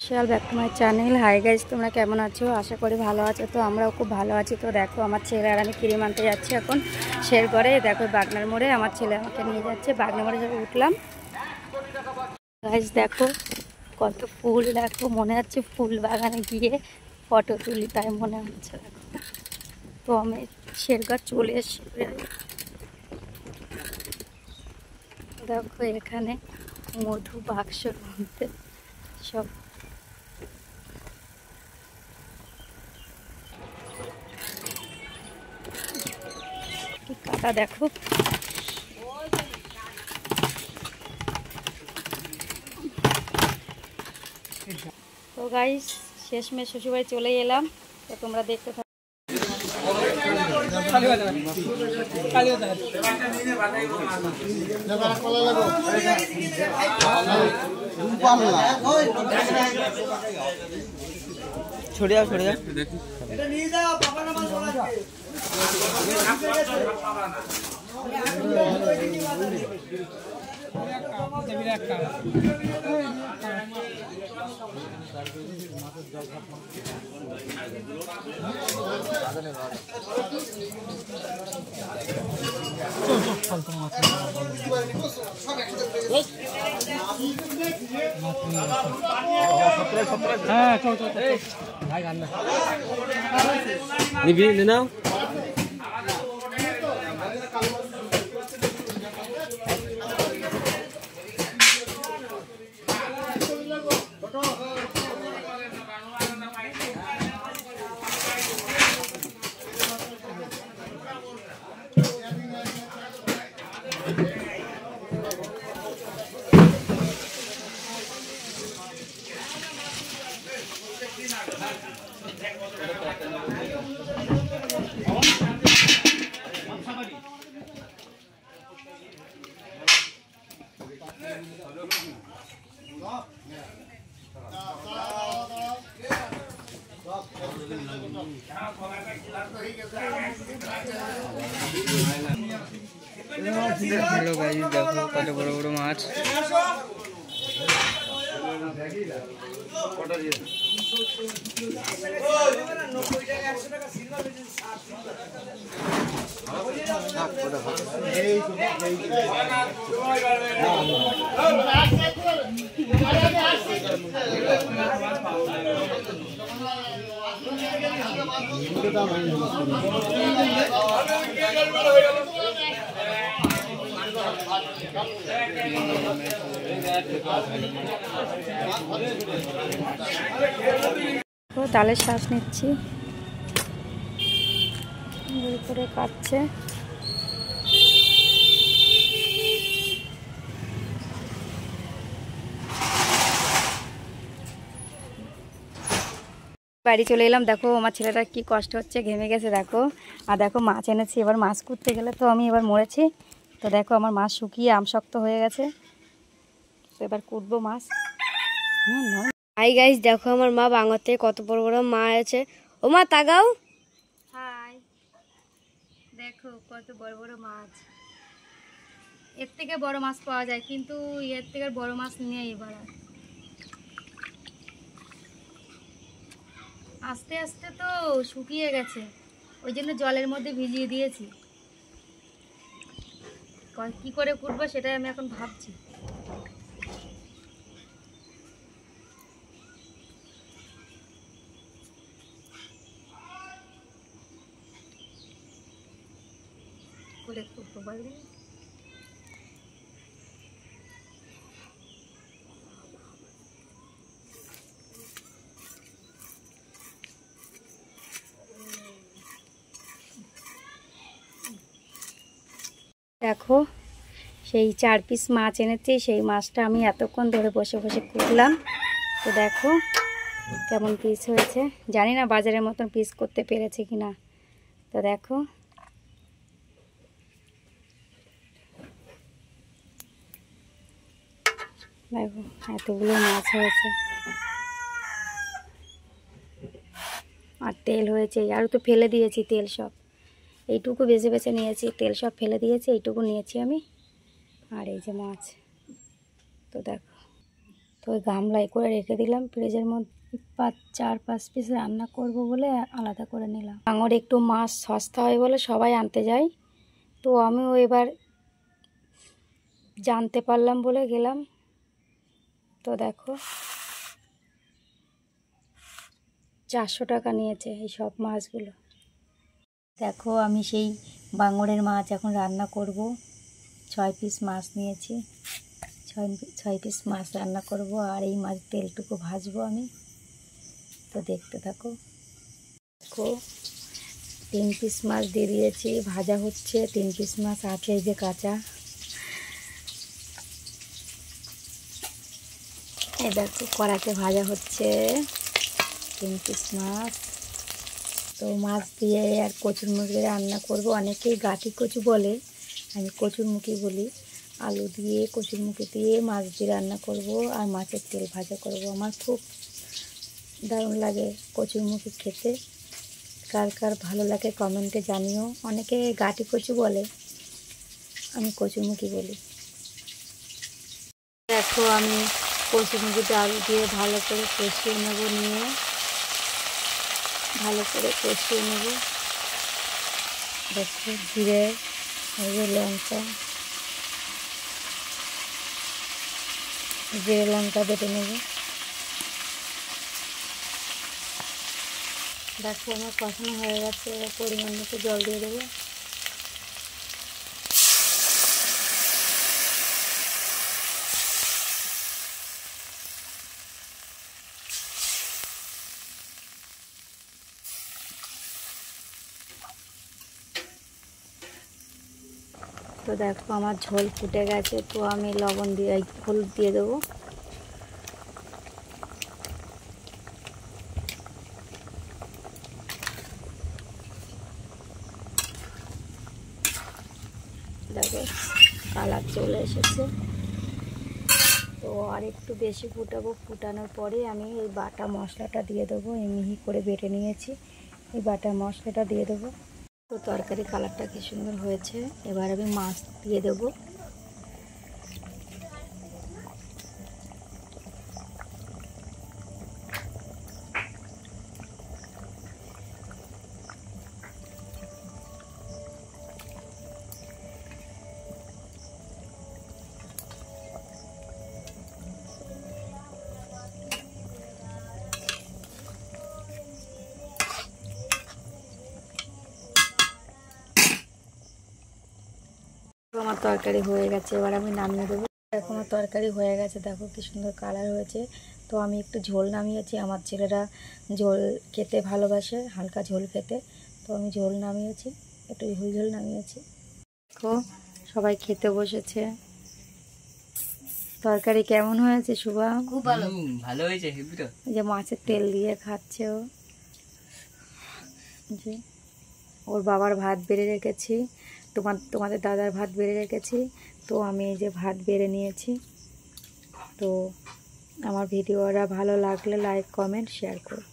Official back to my channel. Hi guys, তোমরা কেমন আছো? আশা করি ভালো আছো। তো আমরাও খুব ভালো আছি। তো দেখো, আমার ছেলে আর আমি ক্রিম আনতে যাচ্ছি এখন শেরগড়ে। দেখো বাগনার মোড়ে আমার ছেলে আমাকে নিয়ে যাচ্ছে। বাগনার মোড়ে যখন উঠলাম গাইজ, দেখো কত ফুল। দেখো মনে হচ্ছে ফুল বাগানে গিয়ে ফটো তুলি, তাই মনে হচ্ছে। দেখো, তো আমি শেরগড় চলে এসেছি। দেখো এখানে মধু বাক্সর মধ্যে সব কাটা। দেখো তো গাইস, শেষমেশ শ্বশুরবাড়ি চলে এলাম। তো তোমরা দেখতে থাকো। ছড়িয়া ছড়িয়া নিবি নাও। हेलो गाइस, देखो कत बड़ बड़ माछ। ডালের শ্বাস নিচ্ছি, করে কাটছে। বাড়ি চলে এলাম। দেখো আমার ছেলেটার কি কষ্ট হচ্ছে, ঘেমে গেছে। দেখো, আর দেখো মাছ এনেছি। এবার মাছ করতে গেলে তো আমি এবার মরেছি। তো দেখো আমার মাছ শুকিয়ে আমশক্ত হয়ে গেছে। তো এবার কুটবো মাছ। হাই গাইস, দেখো আমার মা বাংলার থেকে কত বড় বড় মাছ আছে। ও মা তাকাও। হাই, দেখো কত বড় বড় মাছ। এর থেকে বড় মাছ পাওয়া যায়, কিন্তু এর থেকে বড় মাছ নেই এবার। আস্তে আস্তে তো শুকিয়ে গেছে, ওই জন্য জলের মধ্যে ভিজিয়ে দিয়েছি। কি করে কুটবো সেটাই আমি এখন ভাবছি। করে কুটবো বলে। দেখো সেই 4 পিস মাছ এনেছি, সেই মাছটা আমি এতক্ষণ ধরে বসে বসে কুটলাম। তো দেখো কেমন পিস হয়েছে। জানি না বাজারের মতন পিস করতে পেরেছে কিনা। তো দেখো, দেখো এতগুলো মাছ হয়েছে। আর তেল হয়েছে, আরও তো ফেলে দিয়েছি তেল সব। এইটুকু বেছে বেছে নিয়েছি, তেল সব ফেলে দিয়েছি, এইটুকু নিয়েছি আমি। আর এই যে মাছ, তো দেখো তো ওই গামলায় করে রেখে দিলাম ফ্রিজের মধ্যে। 4-5 পিস রান্না করব বলে আলাদা করে নিলাম। ভাঙড়ে একটু মাছ সস্তা হয় বলে সবাই আনতে যায়, তো আমিও এবার জানতে পারলাম বলে গেলাম। তো দেখো 400 টাকা নিয়েছে এই সব মাছগুলো। দেখো আমি সেই ভাঙড়ের মাছ এখন রান্না করব। 6 পিস মাছ নিয়েছি, 6 পিস মাছ রান্না করব, আর এই মাছ তেলটুকু ভাজবো আমি। তো দেখতে থাকো। দেখো 3 পিস মাছ দিয়ে দিয়েছি, ভাজা হচ্ছে। 3 পিস মাছ আছে এই যে কাঁচা। এই দেখো কড়াতে ভাজা হচ্ছে 3 পিস মাছ। তো মাছ দিয়ে আর কচুরমুখী রান্না করব। অনেকেই গাঁটি কচু বলে, আমি কচুরমুখী বলি। আলু দিয়ে কচুরমুখী দিয়ে মাছ দিয়ে রান্না করব, আর মাছের তেল ভাজা করব। আমার খুব দারুণ লাগে কচুরমুখী খেতে। কার কার ভালো লাগে কমেন্টে জানিও। অনেকে গাঁটি কচু বলে, আমি কচুরমুখী বলি। দেখো আমি কচুরমুখীতে আলু দিয়ে ভালো করে কষিয়ে নেব, নিয়ে ভালো করে কষিয়ে নেব। দেখো জিরে, লঙ্কা, জিরে লঙ্কা বেটে নেব। দেখো আমার কষানো হয়ে গেছে, এবার পরিমাণ মতো জল দিয়ে দেবো। তো দেখো আমার ঝোল ফুটে গেছে, তো আমি লবণ দিয়ে হলুদ দিয়ে দেবো। দেখো কালার চলে এসেছে। তো আর একটু বেশি ফুটাবো, ফুটানোর পরে আমি এই বাটা মশলাটা দিয়ে দেবো। এই মিহি করে বেটে নিয়েছি, এই বাটা মশলাটা দিয়ে দেবো। তো তরকারি কালারটা কি সুন্দর হয়েছে। এবার আমি মাছ দিয়ে দেবো। আমার তরকারি হয়ে গেছে, এবার আমি নামিয়ে দেবো। দেখো আমার তরকারি হয়ে গেছে, দেখো কি সুন্দর কালার হয়েছে। তো আমি একটু ঝোল নামিয়েছি, আমার ছেলেরা ঝোল খেতে ভালোবাসে, হালকা ঝোল খেতে। তো আমি ঝোল নামিয়েছি, একটু ঝোল ঝোল নামিয়েছি। দেখো সবাই খেতে বসেছে। তরকারি কেমন হয়েছে শুভা? খুব ভালো, ভালো হয়েছে। এই যে মাছের তেল দিয়ে খাচ্ছে ও। যে ওর বাবার ভাত বেড়ে রেখেছি, তোমাদের দাদার ভাত বেড়ে রেখেছি। তো আমি এই যে ভাত বেড়ে নিয়েছি। তো আমার ভিডিওটা ভালো লাগলে লাইক কমেন্ট শেয়ার করো।